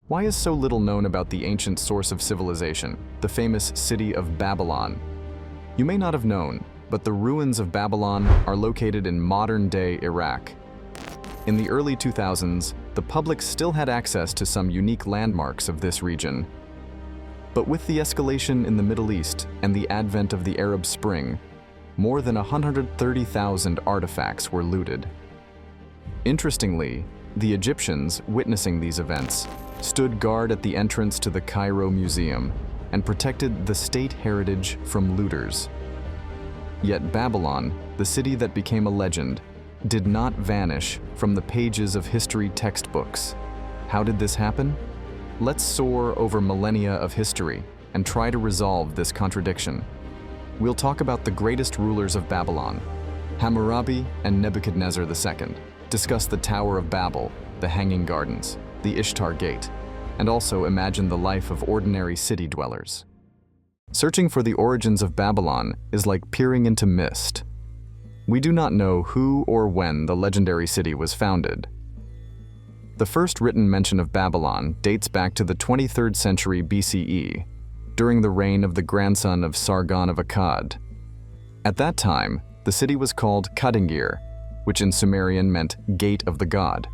Why is so little known about the ancient source of civilization, the famous city of Babylon? You may not have known, but the ruins of Babylon are located in modern-day Iraq. In the early 2000s, the public still had access to some unique landmarks of this region. But with the escalation in the Middle East and the advent of the Arab Spring, more than 130,000 artifacts were looted. Interestingly, the Egyptians, witnessing these events, stood guard at the entrance to the Cairo Museum and protected the state heritage from looters. Yet Babylon, the city that became a legend, did not vanish from the pages of history textbooks. How did this happen? Let's soar over millennia of history and try to resolve this contradiction. We'll talk about the greatest rulers of Babylon, Hammurabi and Nebuchadnezzar II, discuss the Tower of Babel, the Hanging Gardens, the Ishtar Gate, and also imagine the life of ordinary city dwellers. Searching for the origins of Babylon is like peering into mist. We do not know who or when the legendary city was founded. The first written mention of Babylon dates back to the 23rd century BCE, during the reign of the grandson of Sargon of Akkad. At that time, the city was called Kadingir, which in Sumerian meant Gate of the God.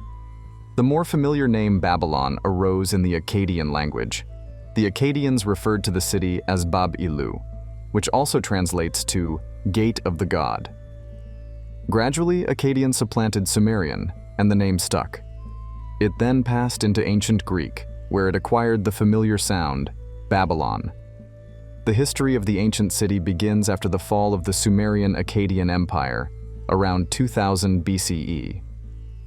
The more familiar name Babylon arose in the Acadian language. The Acadians referred to the city as Bab-ilu, which also translates to Gate of the God. Gradually, Acadian supplanted Sumerian, and the name stuck. It then passed into ancient Greek, where it acquired the familiar sound, Babylon. The history of the ancient city begins after the fall of the Sumerian Akkadian Empire, around 2000 BCE.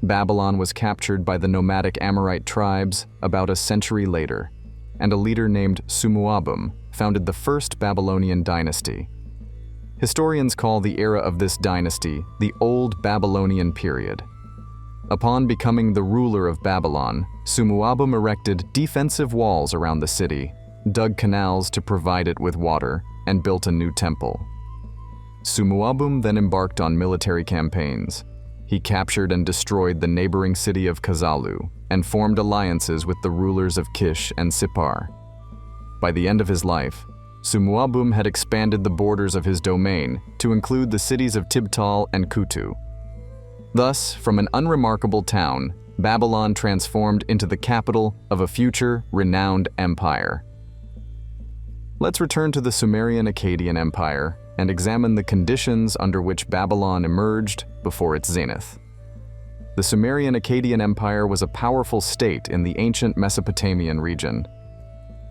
Babylon was captured by the nomadic Amorite tribes about a century later, and a leader named Sumuabum founded the first Babylonian dynasty. Historians call the era of this dynasty the Old Babylonian period. Upon becoming the ruler of Babylon, Sumuabum erected defensive walls around the city, dug canals to provide it with water, and built a new temple. Sumuabum then embarked on military campaigns. He captured and destroyed the neighboring city of Kazalu and formed alliances with the rulers of Kish and Sippar. By the end of his life, Sumuabum had expanded the borders of his domain to include the cities of Tibtal and Kutu. Thus, from an unremarkable town, Babylon transformed into the capital of a future renowned empire. Let's return to the Sumerian Akkadian Empire and examine the conditions under which Babylon emerged before its zenith. The Sumerian Akkadian Empire was a powerful state in the ancient Mesopotamian region.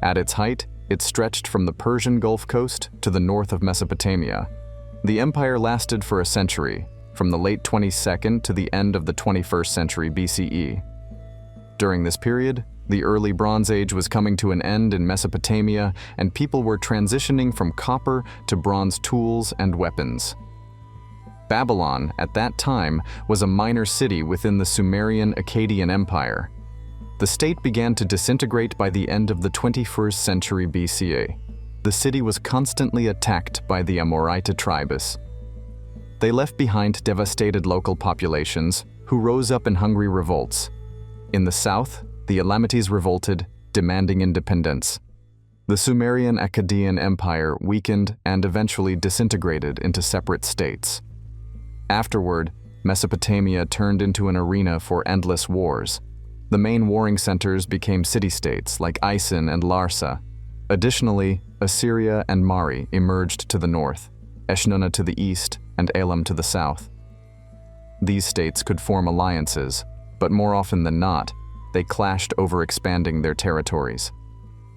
At its height, it stretched from the Persian Gulf Coast to the north of Mesopotamia. The empire lasted for a century, from the late 22nd to the end of the 21st century BCE. During this period, the early Bronze Age was coming to an end in Mesopotamia, and people were transitioning from copper to bronze tools and weapons. Babylon, at that time, was a minor city within the Sumerian Akkadian Empire. The state began to disintegrate by the end of the 21st century BCE. The city was constantly attacked by the Amorite tribes. They left behind devastated local populations who rose up in hungry revolts. In the south, the Elamites revolted, demanding independence. The Sumerian Akkadian Empire weakened and eventually disintegrated into separate states. Afterward, Mesopotamia turned into an arena for endless wars. The main warring centers became city-states like Isin and Larsa. Additionally, Assyria and Mari emerged to the north, Eshnunna to the east, and Elam to the south. These states could form alliances, but more often than not, they clashed over expanding their territories.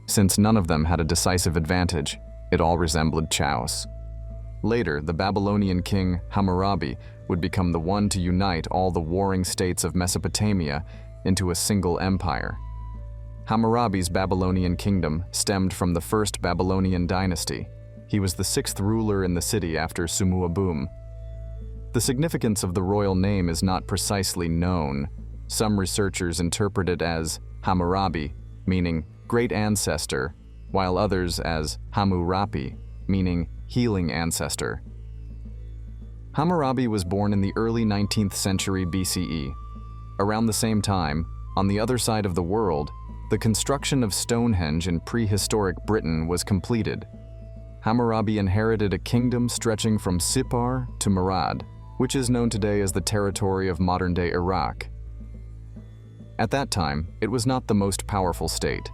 Since none of them had a decisive advantage, it all resembled chaos. Later, the Babylonian king Hammurabi would become the one to unite all the warring states of Mesopotamia into a single empire. Hammurabi's Babylonian kingdom stemmed from the first Babylonian dynasty. He was the sixth ruler in the city after Sumuabum. The significance of the royal name is not precisely known. Some researchers interpret it as Hammurabi, meaning great ancestor, while others as Hammurapi, meaning healing ancestor. Hammurabi was born in the early 19th century BCE. Around the same time, on the other side of the world, The construction of Stonehenge in prehistoric Britain was completed. Hammurabi inherited a kingdom stretching from Sippar to Murad, which is known today as the territory of modern-day Iraq. At that time, it was not the most powerful state.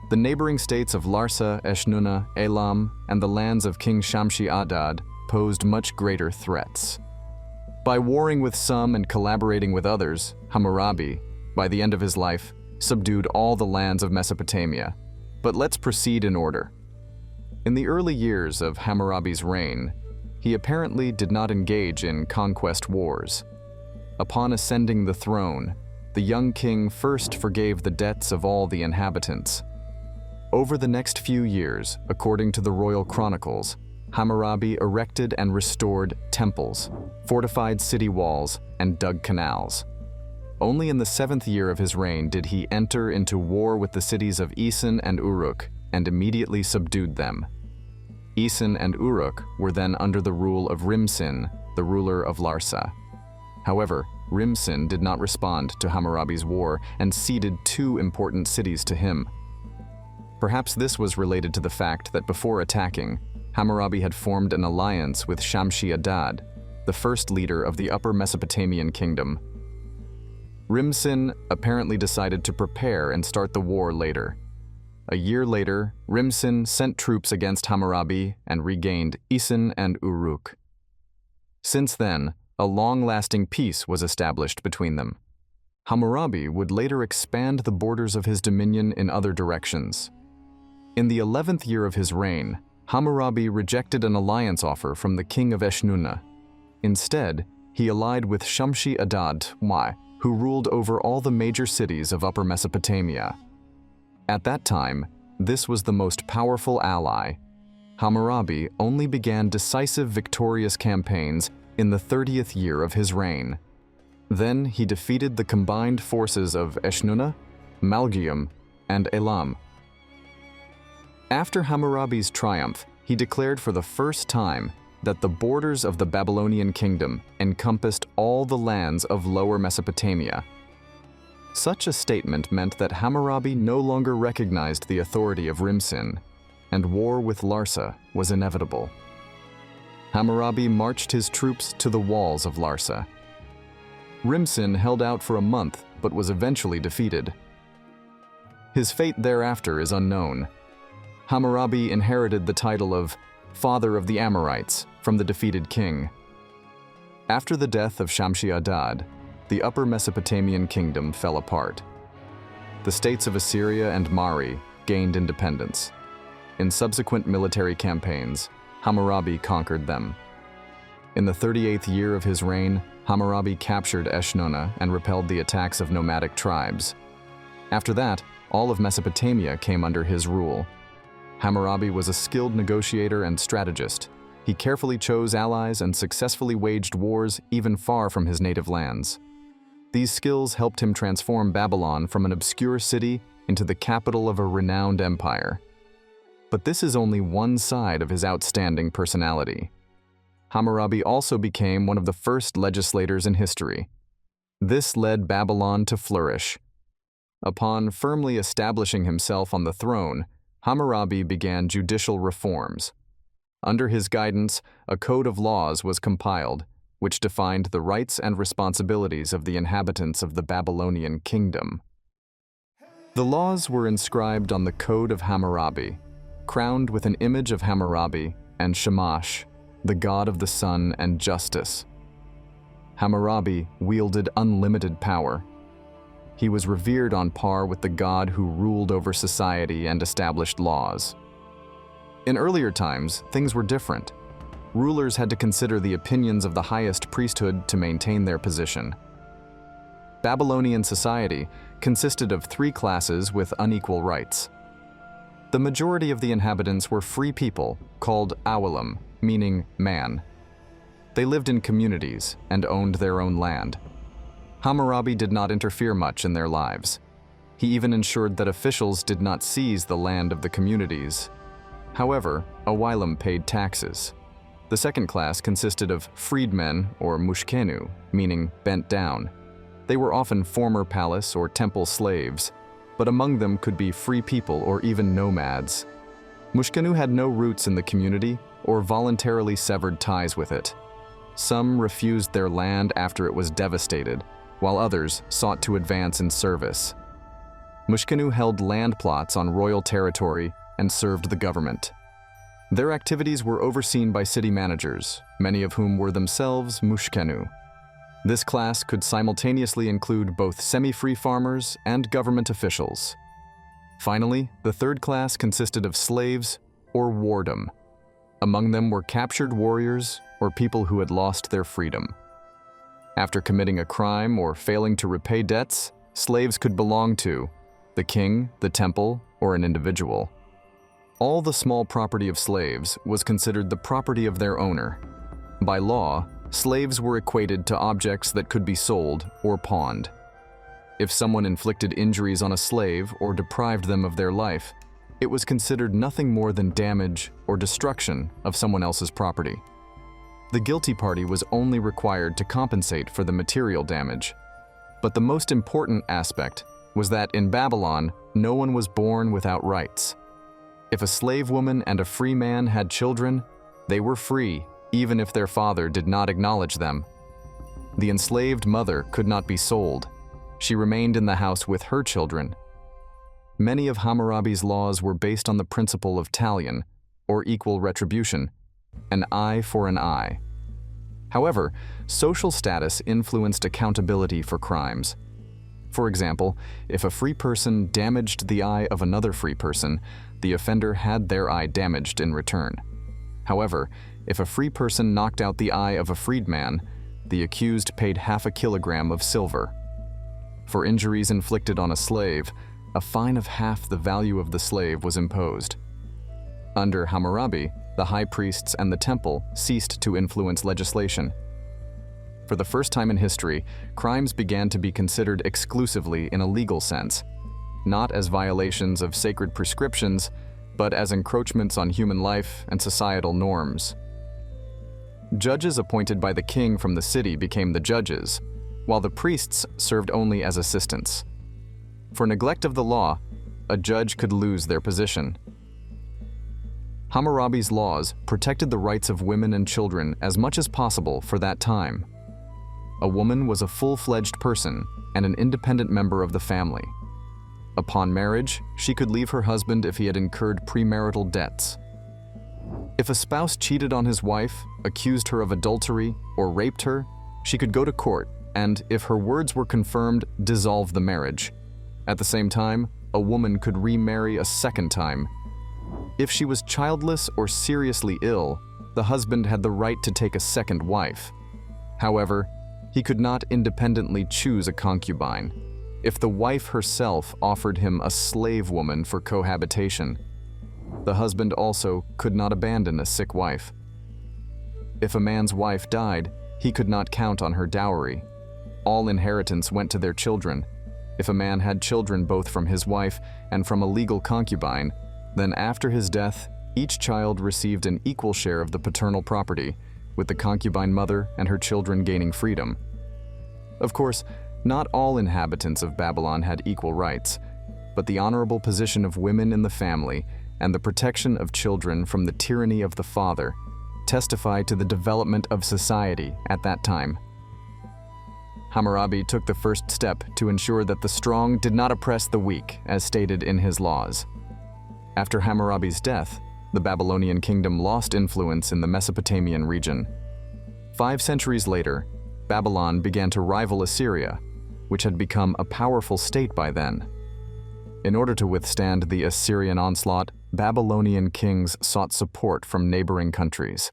The neighboring states of Larsa, Eshnunna, Elam, and the lands of King Shamshi-Adad posed much greater threats. By warring with some and collaborating with others, Hammurabi, by the end of his life, subdued all the lands of Mesopotamia. But let's proceed in order. In the early years of Hammurabi's reign, he apparently did not engage in conquest wars. Upon ascending the throne, the young king first forgave the debts of all the inhabitants. Over the next few years, according to the royal chronicles, Hammurabi erected and restored temples, fortified city walls, and dug canals. Only in the 7th year of his reign did he enter into war with the cities of Isin and Uruk and immediately subdued them. Isin and Uruk were then under the rule of Rimsin, the ruler of Larsa. However, Rimsin did not respond to Hammurabi's war and ceded 2 important cities to him. Perhaps this was related to the fact that before attacking, Hammurabi had formed an alliance with Shamshi-Adad, the first leader of the Upper Mesopotamian kingdom. Rimsin apparently decided to prepare and start the war later. A year later, Rimsin sent troops against Hammurabi and regained Isin and Uruk. Since then, a long-lasting peace was established between them. Hammurabi would later expand the borders of his dominion in other directions. In the 11th year of his reign, Hammurabi rejected an alliance offer from the king of Eshnunna. Instead, he allied with Shamshi-Adad, who ruled over all the major cities of Upper Mesopotamia. At that time, this was the most powerful ally. Hammurabi only began decisive victorious campaigns in the 30th year of his reign. Then he defeated the combined forces of Eshnunna, Malgium, and Elam. After Hammurabi's triumph, he declared for the first time that the borders of the Babylonian kingdom encompassed all the lands of Lower Mesopotamia. Such a statement meant that Hammurabi no longer recognized the authority of Rimsin, and war with Larsa was inevitable. Hammurabi marched his troops to the walls of Larsa. Rimsin held out for a month but was eventually defeated. His fate thereafter is unknown. Hammurabi inherited the title of Father of the Amorites from the defeated king. After the death of Shamshi-Adad, the Upper Mesopotamian kingdom fell apart. The states of Assyria and Mari gained independence. In subsequent military campaigns, Hammurabi conquered them. In the 38th year of his reign, Hammurabi captured Eshnunna and repelled the attacks of nomadic tribes. After that, all of Mesopotamia came under his rule. Hammurabi was a skilled negotiator and strategist. He carefully chose allies and successfully waged wars even far from his native lands. These skills helped him transform Babylon from an obscure city into the capital of a renowned empire. But this is only one side of his outstanding personality. Hammurabi also became one of the first legislators in history. This led Babylon to flourish. Upon firmly establishing himself on the throne, Hammurabi began judicial reforms. Under his guidance, a code of laws was compiled, which defined the rights and responsibilities of the inhabitants of the Babylonian kingdom. The laws were inscribed on the Code of Hammurabi, crowned with an image of Hammurabi and Shamash, the god of the sun and justice. Hammurabi wielded unlimited power. He was revered on par with the god who ruled over society and established laws. In earlier times, things were different. Rulers had to consider the opinions of the highest priesthood to maintain their position. Babylonian society consisted of 3 classes with unequal rights. The majority of the inhabitants were free people called awalim, meaning man. They lived in communities and owned their own land. Hammurabi did not interfere much in their lives. He even ensured that officials did not seize the land of the communities. However, awalim paid taxes. The second class consisted of freedmen, or mushkenu, meaning bent down. They were often former palace or temple slaves. but among them could be free people or even nomads. Mushkenu had no roots in the community or voluntarily severed ties with it. Some refused their land after it was devastated, while others sought to advance in service. Mushkenu held land plots on royal territory and served the government. Their activities were overseen by city managers, many of whom were themselves Mushkenu. This class could simultaneously include both semi-free farmers and government officials. Finally, the third class consisted of slaves or wardom. Among them were captured warriors or people who had lost their freedom. After committing a crime or failing to repay debts, slaves could belong to the king, the temple, or an individual. All the small property of slaves was considered the property of their owner. By law, slaves were equated to objects that could be sold or pawned. If someone inflicted injuries on a slave or deprived them of their life, it was considered nothing more than damage or destruction of someone else's property. The guilty party was only required to compensate for the material damage. But the most important aspect was that in Babylon, no one was born without rights. If a slave woman and a free man had children, they were free, even if their father did not acknowledge them. The enslaved mother could not be sold. She remained in the house with her children. Many of Hammurabi's laws were based on the principle of talion, or equal retribution, an eye for an eye. However, social status influenced accountability for crimes. For example, if a free person damaged the eye of another free person, the offender had their eye damaged in return. However, if a free person knocked out the eye of a freedman, the accused paid half a kilogram of silver. For injuries inflicted on a slave, a fine of half the value of the slave was imposed. Under Hammurabi, the high priests and the temple ceased to influence legislation. For the first time in history, crimes began to be considered exclusively in a legal sense, not as violations of sacred prescriptions, but as encroachments on human life and societal norms. Judges appointed by the king from the city became the judges, while the priests served only as assistants. For neglect of the law, a judge could lose their position. Hammurabi's laws protected the rights of women and children as much as possible for that time. A woman was a full-fledged person and an independent member of the family. Upon marriage, she could leave her husband if he had incurred premarital debts. If a spouse cheated on his wife, accused her of adultery, or raped her, she could go to court and, if her words were confirmed, dissolve the marriage. At the same time, a woman could remarry a second time. If she was childless or seriously ill, the husband had the right to take a second wife. However, he could not independently choose a concubine. If the wife herself offered him a slave woman for cohabitation, the husband also could not abandon a sick wife. If a man's wife died, he could not count on her dowry. All inheritance went to their children. If a man had children both from his wife and from a legal concubine, then after his death, each child received an equal share of the paternal property, with the concubine mother and her children gaining freedom. Of course, not all inhabitants of Babylon had equal rights, but the honorable position of women in the family and the protection of children from the tyranny of the father testify to the development of society at that time. Hammurabi took the first step to ensure that the strong did not oppress the weak, as stated in his laws. After Hammurabi's death, the Babylonian kingdom lost influence in the Mesopotamian region. 5 centuries later, Babylon began to rival Assyria, which had become a powerful state by then. In order to withstand the Assyrian onslaught, Babylonian kings sought support from neighboring countries.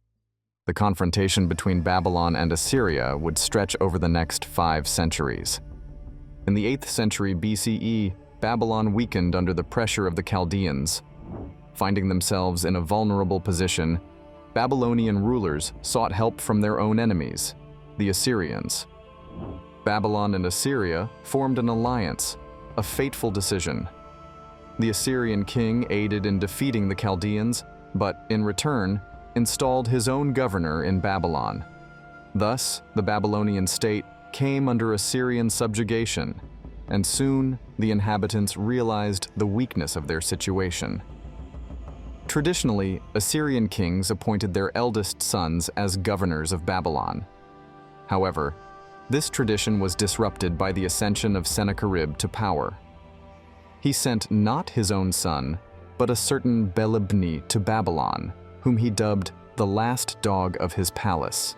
The confrontation between Babylon and Assyria would stretch over the next 5 centuries. In the 8th century BCE, Babylon weakened under the pressure of the Chaldeans. Finding themselves in a vulnerable position, Babylonian rulers sought help from their own enemies, the Assyrians. Babylon and Assyria formed an alliance, a fateful decision. The Assyrian king aided in defeating the Chaldeans, but in return, installed his own governor in Babylon. Thus, the Babylonian state came under Assyrian subjugation, and soon the inhabitants realized the weakness of their situation. Traditionally, Assyrian kings appointed their eldest sons as governors of Babylon. However, this tradition was disrupted by the ascension of Sennacherib to power. He sent not his own son, but a certain Belibni to Babylon, whom he dubbed the last dog of his palace.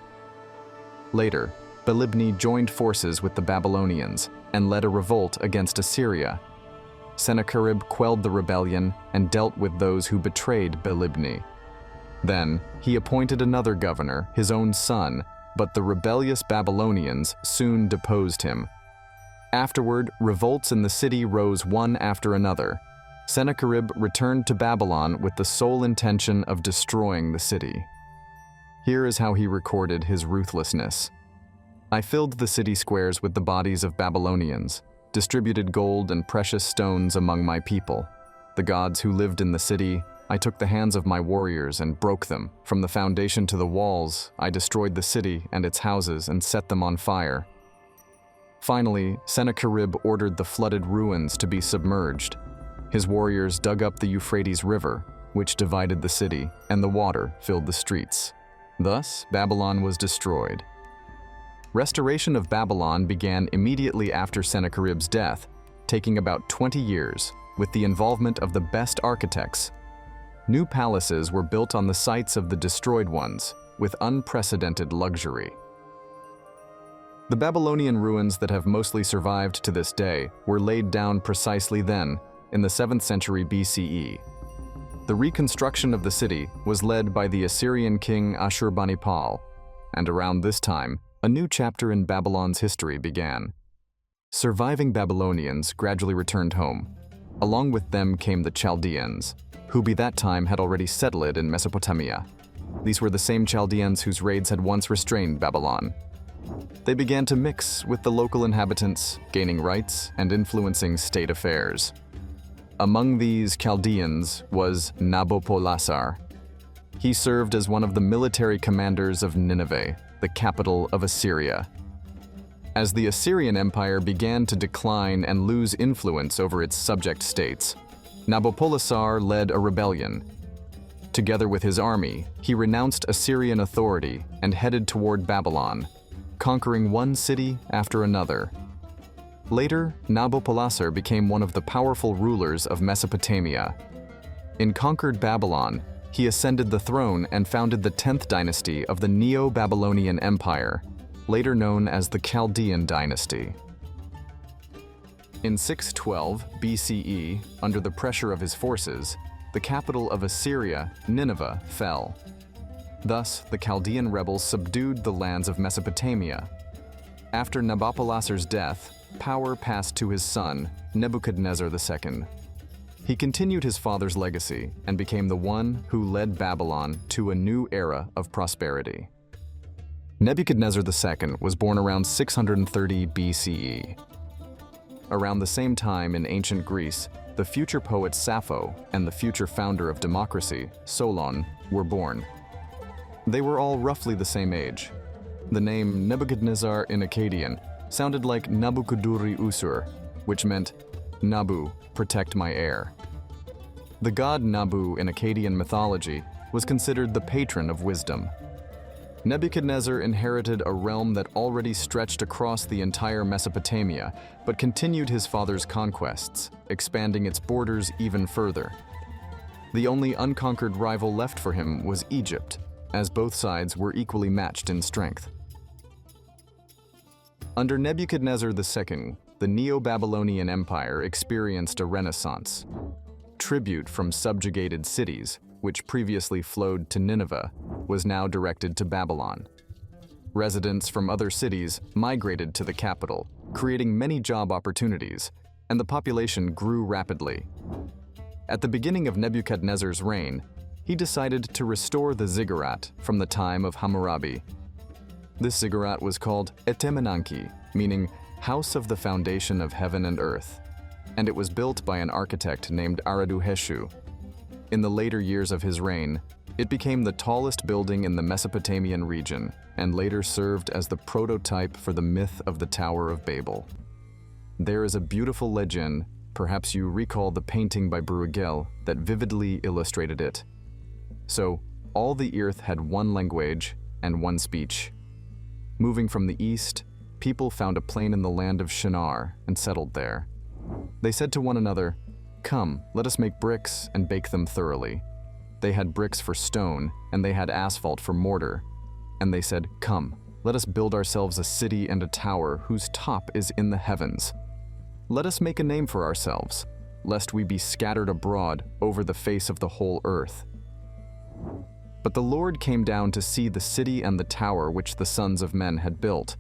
Later, Belibni joined forces with the Babylonians and led a revolt against Assyria. Sennacherib quelled the rebellion and dealt with those who betrayed Belibni. Then, he appointed another governor, his own son, but the rebellious Babylonians soon deposed him. Afterward, revolts in the city rose one after another. Sennacherib returned to Babylon with the sole intention of destroying the city. Here is how he recorded his ruthlessness. I filled the city squares with the bodies of Babylonians, distributed gold and precious stones among my people. The gods who lived in the city, I took the hands of my warriors and broke them. From the foundation to the walls, I destroyed the city and its houses and set them on fire. Finally, Sennacherib ordered the flooded ruins to be submerged. His warriors dug up the Euphrates River, which divided the city, and the water filled the streets. Thus, Babylon was destroyed. Restoration of Babylon began immediately after Sennacherib's death, taking about 20 years, with the involvement of the best architects. New palaces were built on the sites of the destroyed ones, with unprecedented luxury. The Babylonian ruins that have mostly survived to this day were laid down precisely then, in the 7th century BCE. The reconstruction of the city was led by the Assyrian king Ashurbanipal, and around this time, a new chapter in Babylon's history began. Surviving Babylonians gradually returned home. Along with them came the Chaldeans, who by that time had already settled in Mesopotamia. These were the same Chaldeans whose raids had once restrained Babylon. They began to mix with the local inhabitants, gaining rights and influencing state affairs. Among these Chaldeans was Nabopolassar. He served as one of the military commanders of Nineveh, the capital of Assyria. As the Assyrian Empire began to decline and lose influence over its subject states, Nabopolassar led a rebellion. Together with his army, he renounced Assyrian authority and headed toward Babylon, conquering one city after another. Later, Nabopolassar became one of the powerful rulers of Mesopotamia. In conquered Babylon, he ascended the throne and founded the 10th dynasty of the Neo-Babylonian Empire, later known as the Chaldean dynasty. In 612 BCE, under the pressure of his forces, the capital of Assyria, Nineveh, fell. Thus, the Chaldean rebels subdued the lands of Mesopotamia. After Nabopolassar's death, power passed to his son, Nebuchadnezzar II. He continued his father's legacy and became the one who led Babylon to a new era of prosperity. Nebuchadnezzar II was born around 630 BCE. Around the same time in ancient Greece, the future poet Sappho and the future founder of democracy, Solon, were born. They were all roughly the same age. The name Nebuchadnezzar in Acadian sounded like Nabukaduri Usur, which meant, Nabu, protect my heir. The god Nabu in Akkadian mythology was considered the patron of wisdom. Nebuchadnezzar inherited a realm that already stretched across the entire Mesopotamia, but continued his father's conquests, expanding its borders even further. The only unconquered rival left for him was Egypt, as both sides were equally matched in strength. Under Nebuchadnezzar II, the Neo-Babylonian Empire experienced a renaissance. Tribute from subjugated cities, which previously flowed to Nineveh, was now directed to Babylon. Residents from other cities migrated to the capital, creating many job opportunities, and the population grew rapidly. At the beginning of Nebuchadnezzar's reign, he decided to restore the ziggurat from the time of Hammurabi. This ziggurat was called Etemenanki, meaning House of the Foundation of Heaven and Earth, and it was built by an architect named Araduheshu. In the later years of his reign, it became the tallest building in the Mesopotamian region and later served as the prototype for the myth of the Tower of Babel. There is a beautiful legend, perhaps you recall the painting by Bruegel that vividly illustrated it. So, all the earth had one language and one speech. Moving from the east, people found a plain in the land of Shinar and settled there. They said to one another, "Come, let us make bricks and bake them thoroughly." They had bricks for stone, and they had asphalt for mortar. And they said, "Come, let us build ourselves a city and a tower whose top is in the heavens. Let us make a name for ourselves, lest we be scattered abroad over the face of the whole earth." But the Lord came down to see the city and the tower which the sons of men had built.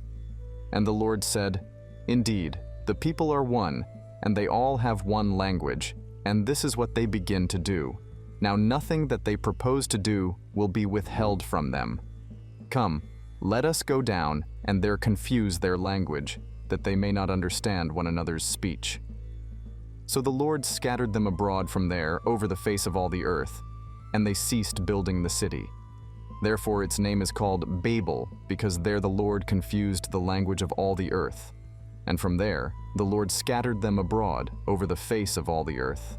And the Lord said, "Indeed, the people are one, and they all have one language, and this is what they begin to do. Now nothing that they propose to do will be withheld from them. Come, let us go down and there confuse their language, that they may not understand one another's speech." So the Lord scattered them abroad from there over the face of all the earth, and they ceased building the city. Therefore its name is called Babel, because there the Lord confused the language of all the earth. And from there, the Lord scattered them abroad over the face of all the earth.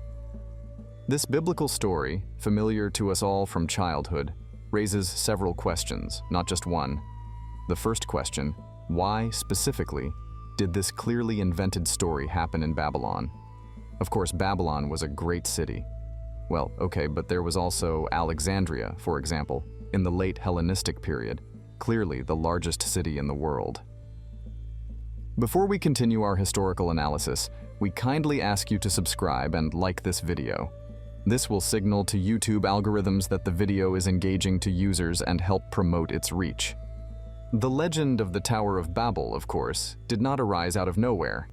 This biblical story, familiar to us all from childhood, raises several questions, not just one. The first question, why specifically did this clearly invented story happen in Babylon? Of course, Babylon was a great city. Well, okay, but there was also Alexandria, for example, in the late Hellenistic period, clearly the largest city in the world. Before we continue our historical analysis, we kindly ask you to subscribe and like this video. This will signal to YouTube algorithms that the video is engaging to users and help promote its reach. The legend of the Tower of Babel, of course, did not arise out of nowhere.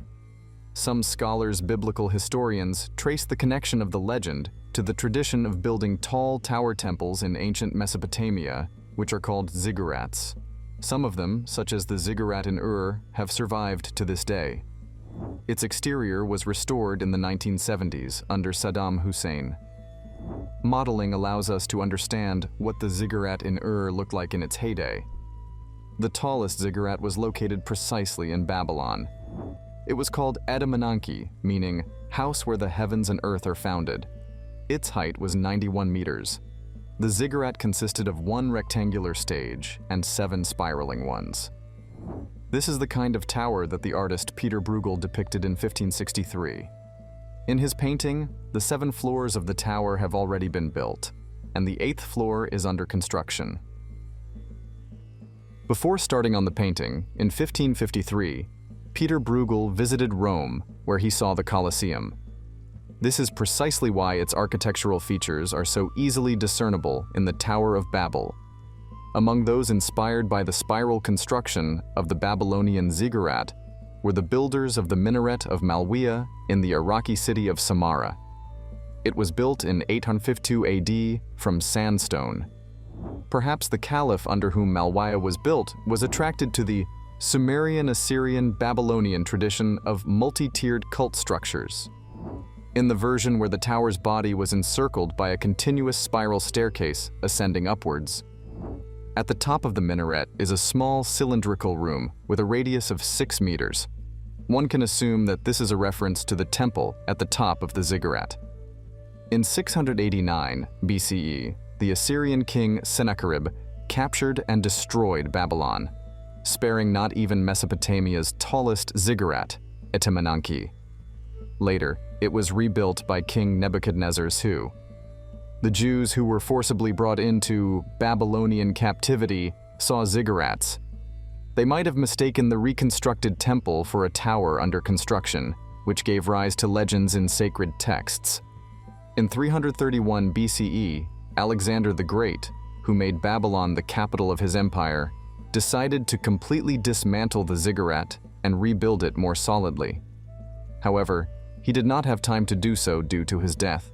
Some scholars, biblical historians, trace the connection of the legend to the tradition of building tall tower temples in ancient Mesopotamia, which are called ziggurats. Some of them, such as the ziggurat in Ur, have survived to this day. Its exterior was restored in the 1970s under Saddam Hussein. Modeling allows us to understand what the ziggurat in Ur looked like in its heyday. The tallest ziggurat was located precisely in Babylon. It was called Adamananki, meaning house where the heavens and earth are founded. Its height was 91 meters. The ziggurat consisted of one rectangular stage and 7 spiraling ones. This is the kind of tower that the artist Peter Bruegel depicted in 1563. In his painting, the 7 floors of the tower have already been built, and the 8th floor is under construction. Before starting on the painting, in 1553, Peter Bruegel visited Rome, where he saw the Colosseum. This is precisely why its architectural features are so easily discernible in the Tower of Babel. Among those inspired by the spiral construction of the Babylonian ziggurat were the builders of the minaret of Malwiya in the Iraqi city of Samarra. It was built in 852 AD from sandstone. Perhaps the caliph under whom Malwiya was built was attracted to the Sumerian, Assyrian, Babylonian tradition of multi-tiered cult structures. In the version where the tower's body was encircled by a continuous spiral staircase ascending upwards. At the top of the minaret is a small cylindrical room with a radius of 6 meters. One can assume that this is a reference to the temple at the top of the ziggurat. In 689 BCE, the Assyrian king Sennacherib captured and destroyed Babylon, sparing not even Mesopotamia's tallest ziggurat, Adamananki. Later, it was rebuilt by King Nebuchadnezzar II. The Jews who were forcibly brought into Babylonian captivity saw ziggurats. They might have mistaken the reconstructed temple for a tower under construction, which gave rise to legends in sacred texts. In 331 BCE, Alexander the Great, who made Babylon the capital of his empire, decided to completely dismantle the ziggurat and rebuild it more solidly. However, he did not have time to do so due to his death.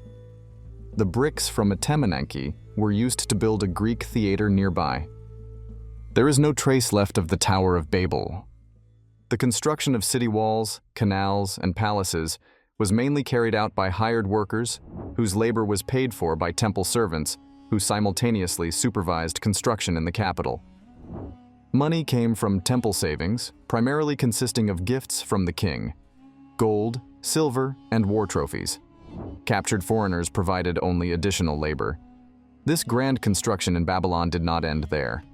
The bricks from Adamananki were used to build a Greek theater nearby. There is no trace left of the Tower of Babel. The construction of city walls, canals, and palaces was mainly carried out by hired workers, whose labor was paid for by temple servants, who simultaneously supervised construction in the capital. Money came from temple savings, primarily consisting of gifts from the king. gold, silver, and war trophies. Captured foreigners provided only additional labor. This grand construction in Babylon did not end there.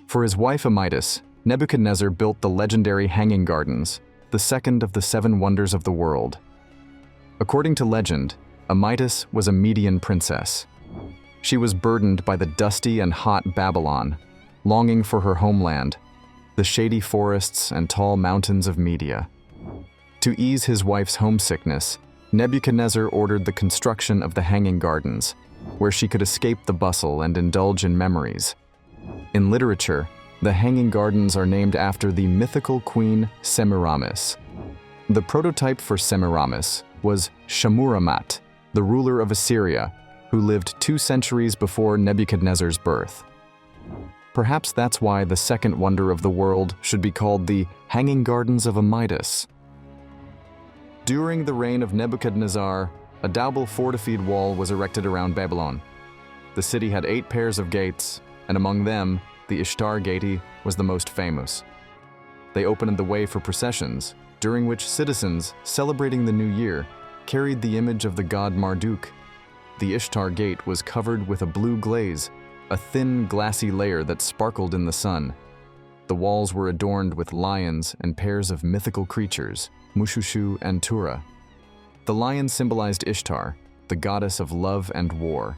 For his wife Amytis, Nebuchadnezzar built the legendary Hanging Gardens, the second of the 7 wonders of the world. According to legend, Amytis was a Median princess. She was burdened by the dusty and hot Babylon, longing for her homeland, the shady forests and tall mountains of Media. To ease his wife's homesickness, Nebuchadnezzar ordered the construction of the Hanging Gardens, where she could escape the bustle and indulge in memories. In literature, the Hanging Gardens are named after the mythical queen Semiramis. The prototype for Semiramis was Shammuramat, the ruler of Assyria, who lived 2 centuries before Nebuchadnezzar's birth. Perhaps that's why the second wonder of the world should be called the Hanging Gardens of Amytis. During the reign of Nebuchadnezzar, a double fortified wall was erected around Babylon. The city had 8 pairs of gates, and among them, the Ishtar Gate was the most famous. They opened the way for processions, during which citizens, celebrating the new year, carried the image of the god Marduk. The Ishtar Gate was covered with a blue glaze, a thin, glassy layer that sparkled in the sun. The walls were adorned with lions and pairs of mythical creatures, Mushushu and Tura. The lion symbolized Ishtar, the goddess of love and war.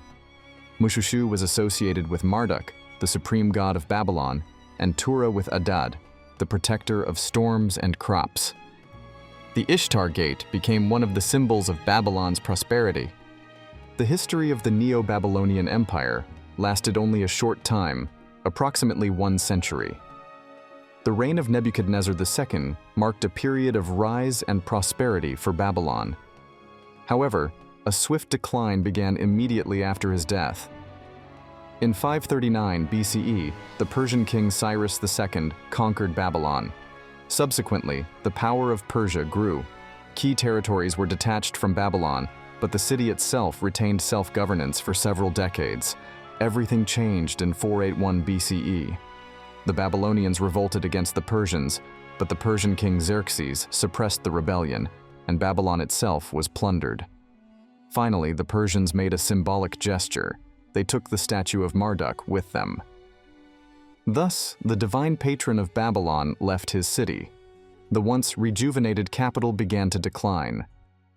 Mushushu was associated with Marduk, the supreme god of Babylon, and Tura with Adad, the protector of storms and crops. The Ishtar Gate became one of the symbols of Babylon's prosperity. The history of the Neo-Babylonian Empire lasted only a short time, approximately 1 century. The reign of Nebuchadnezzar II marked a period of rise and prosperity for Babylon. However, a swift decline began immediately after his death. In 539 BCE, the Persian king Cyrus II conquered Babylon. Subsequently, the power of Persia grew. Key territories were detached from Babylon, but the city itself retained self-governance for several decades. Everything changed in 481 BCE. The Babylonians revolted against the Persians, but the Persian king Xerxes suppressed the rebellion, and Babylon itself was plundered. Finally, the Persians made a symbolic gesture. They took the statue of Marduk with them. Thus, the divine patron of Babylon left his city. The once rejuvenated capital began to decline,